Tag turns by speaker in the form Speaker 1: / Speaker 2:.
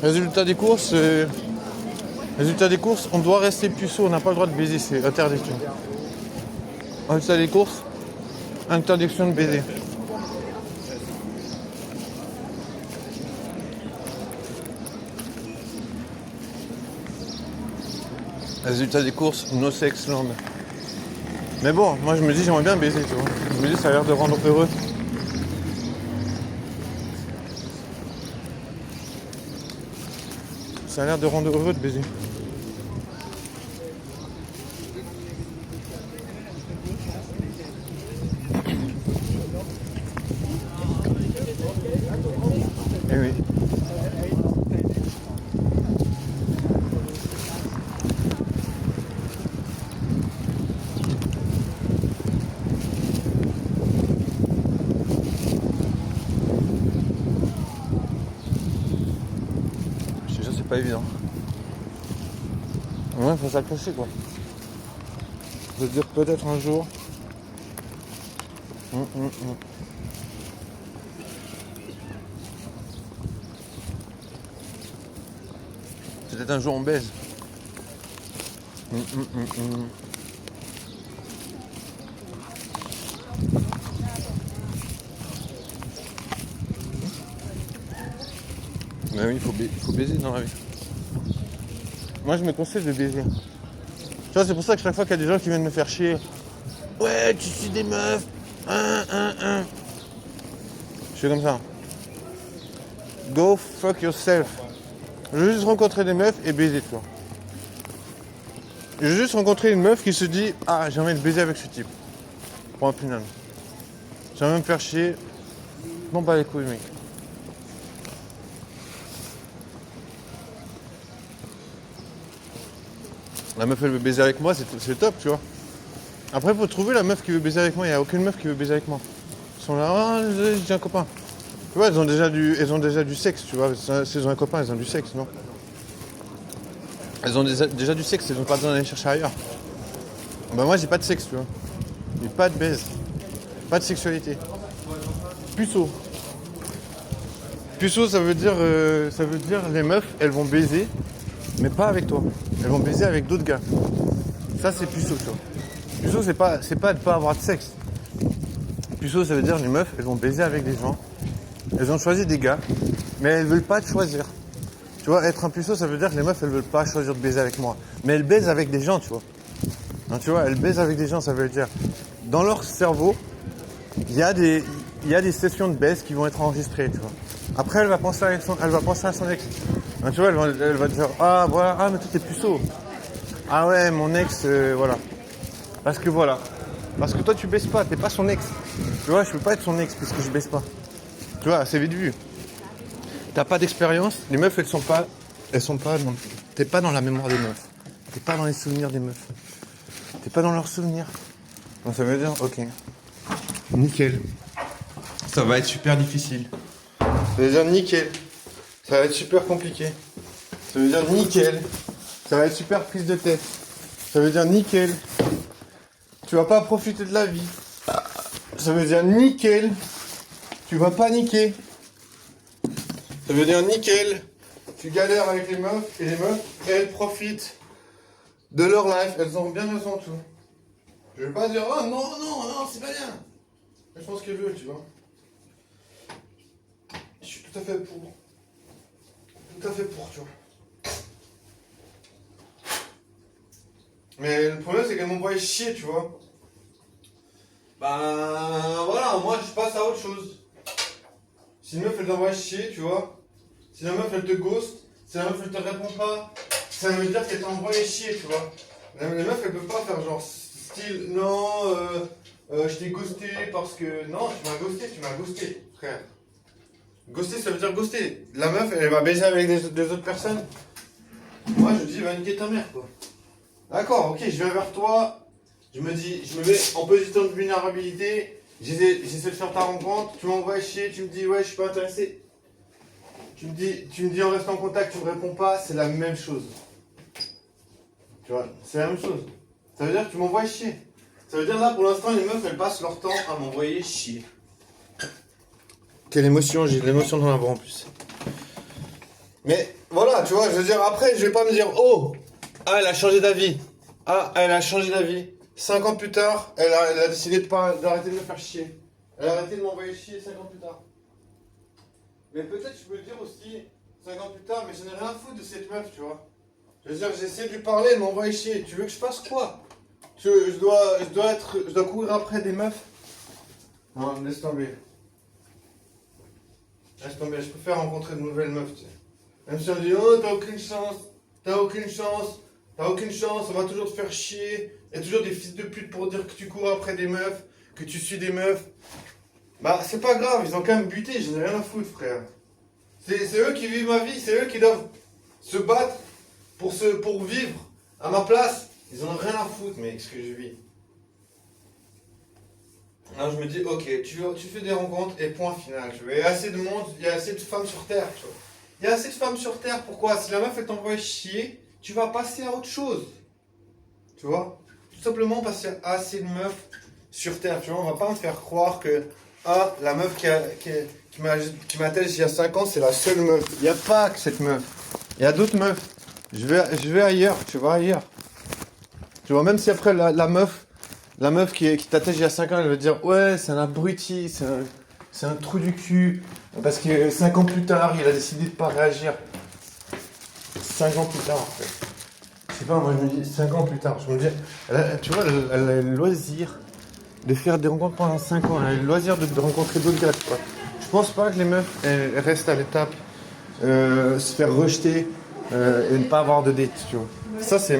Speaker 1: Résultat des courses, on doit rester puceau, on n'a pas le droit de baiser, c'est interdiction. Résultat des courses, interdiction de baiser. Résultat des courses, no sex land. Mais bon, moi je me dis j'aimerais bien baiser, tu vois. Je me dis ça a l'air de rendre heureux. Ça a l'air de rendre heureux de baiser. Eh oui. Je te jure, c'est pas évident. Ouais, faut s'accrocher quoi. Je veux dire peut-être un jour. Peut-être un jour on baise. Mais oui, il faut baiser dans la vie. Moi je me conseille de baiser. Tu vois, c'est pour ça que chaque fois qu'il y a des gens qui viennent me faire chier. Ouais, tu suis des meufs. Je suis comme ça. Go fuck yourself. Je veux juste rencontrer des meufs et baiser, tu vois. Je veux juste rencontrer une meuf qui se dit ah, j'ai envie de baiser avec ce type. Pour un final. J'ai envie de me faire chier. Bon bah les couilles, mec. La meuf elle veut baiser avec moi, c'est top, tu vois. Après faut trouver la meuf qui veut baiser avec moi, il n'y a aucune meuf qui veut baiser avec moi. Ils sont là, ah, j'ai un copain. Tu vois, elles ont déjà du sexe, tu vois. Si elles ont un copain, elles ont du sexe, non? Elles ont déjà du sexe, elles n'ont pas besoin d'aller chercher ailleurs. Bah moi j'ai pas de sexe, tu vois. J'ai pas de baise. Pas de sexualité. Puceau. Puceau ça veut dire les meufs, elles vont baiser, mais pas avec toi. Elles vont baiser avec d'autres gars. Ça c'est puceau, tu vois. Puceau c'est pas de pas avoir de sexe. Puceau ça veut dire les meufs, elles vont baiser avec des gens. Elles ont choisi des gars, mais elles veulent pas te choisir. Tu vois, être un puceau, ça veut dire que les meufs, elles veulent pas choisir de baiser avec moi. Mais elles baisent avec des gens, tu vois. Non, tu vois, elles baisent avec des gens, ça veut dire... Dans leur cerveau, il y a des sessions de baise qui vont être enregistrées, tu vois. Après, elle va penser à son ex. Non, tu vois, elle va dire, ah, voilà, ah, mais toi, t'es puceau. Ah ouais, mon ex, voilà. Parce que voilà. Parce que toi, tu baises pas, t'es pas son ex. Tu vois, je peux pas être son ex puisque je baise pas. Tu vois, c'est vite vu. T'as pas d'expérience, les meufs t'es pas dans la mémoire des meufs. T'es pas dans les souvenirs des meufs. T'es pas dans leurs souvenirs. Donc ça veut dire, ok. Nickel. Ça va être super difficile. Ça veut dire nickel. Ça va être super compliqué. Ça veut dire nickel. Ça va être super prise de tête. Ça veut dire nickel. Tu vas pas profiter de la vie. Ça veut dire nickel. Tu vas paniquer. Ça veut dire nickel, tu galères avec les meufs, et les meufs, elles profitent de leur life, elles ont bien raison, tout. Je vais pas dire, oh non, c'est pas bien. Elles font ce qu'elles veulent, tu vois. Je suis tout à fait pour. Tout à fait pour, tu vois. Mais le problème, c'est qu'elles m'envoient chier, tu vois. Ben, voilà, moi, je passe à autre chose. Si une meuf, elle t'envoie chier, tu vois. Si la meuf elle te ghost, si la meuf elle te répond pas, ça veut dire qu'elle t'a envoyé chier, tu vois. Les meufs elles peuvent pas faire genre style non, je t'ai ghosté parce que. Non, tu m'as ghosté, frère. Ghoster ça veut dire ghoster. La meuf elle va baiser avec des autres personnes. Moi je dis va niquer ta mère quoi. D'accord, ok, je viens vers toi, je me mets en position de vulnérabilité, j'essaie de faire ta rencontre, tu m'envoies chier, tu me dis ouais je suis pas intéressé. Tu me dis on reste en contact, tu me réponds pas, c'est la même chose. Tu vois, c'est la même chose. Ça veut dire que tu m'envoies chier. Ça veut dire là pour l'instant les meufs elles passent leur temps à m'envoyer chier. Quelle émotion, j'ai de l'émotion dans la voix en plus. Mais voilà, tu vois, je veux dire, après, je vais pas me dire, oh, ah, elle a changé d'avis. Ah, elle a changé d'avis. 5 ans plus tard, elle a décidé d'arrêter de me faire chier. Elle a arrêté de m'envoyer chier 5 ans plus tard. Mais peut-être je peux le dire aussi 5 ans plus tard, mais je n'ai rien à foutre de cette meuf, tu vois. Je veux dire, j'essaie de lui parler, elle m'envoie chier. Tu veux que je fasse quoi? Je dois courir après des meufs? Non, laisse tomber. Laisse tomber, je préfère rencontrer de nouvelles meufs, tu sais. Même si on dit, oh, t'as aucune chance, t'as aucune chance, t'as aucune chance, on va toujours te faire chier. Il y a toujours des fils de pute pour dire que tu cours après des meufs, que tu suis des meufs. Bah, c'est pas grave, ils ont quand même buté, je n'ai rien à foutre, frère. C'est eux qui vivent ma vie, c'est eux qui doivent se battre pour vivre à ma place. Ils en ont rien à foutre, mec, ce que je vis. Alors je me dis, ok, tu fais des rencontres et point final. Tu vois. Il y a assez de monde, il y a assez de femmes sur Terre. Tu vois. Il y a assez de femmes sur Terre, pourquoi? Si la meuf elle t'envoie chier, tu vas passer à autre chose. Tu vois? Tout simplement passer à assez de meufs sur Terre. Tu vois, on va pas me faire croire que ah, la meuf qui m'a tel il y a 5 ans, c'est la seule meuf. Il n'y a pas que cette meuf. Il y a d'autres meufs. Je vais ailleurs, tu vois, ailleurs. Tu vois, même si après la meuf qui t'attèche il y a 5 ans, elle va te dire ouais, c'est un abruti, c'est un trou du cul. Parce que 5 ans plus tard, il a décidé de pas réagir. 5 ans plus tard, en fait. Je sais pas, moi je me dis 5 ans plus tard. Je me dis, tu vois, elle a le loisir de faire des rencontres pendant 5 ans. Elle a le loisir de rencontrer d'autres gars, tu vois. Je pense pas que les meufs elles restent à l'étape se faire rejeter et ne pas avoir de date, tu vois. Ça c'est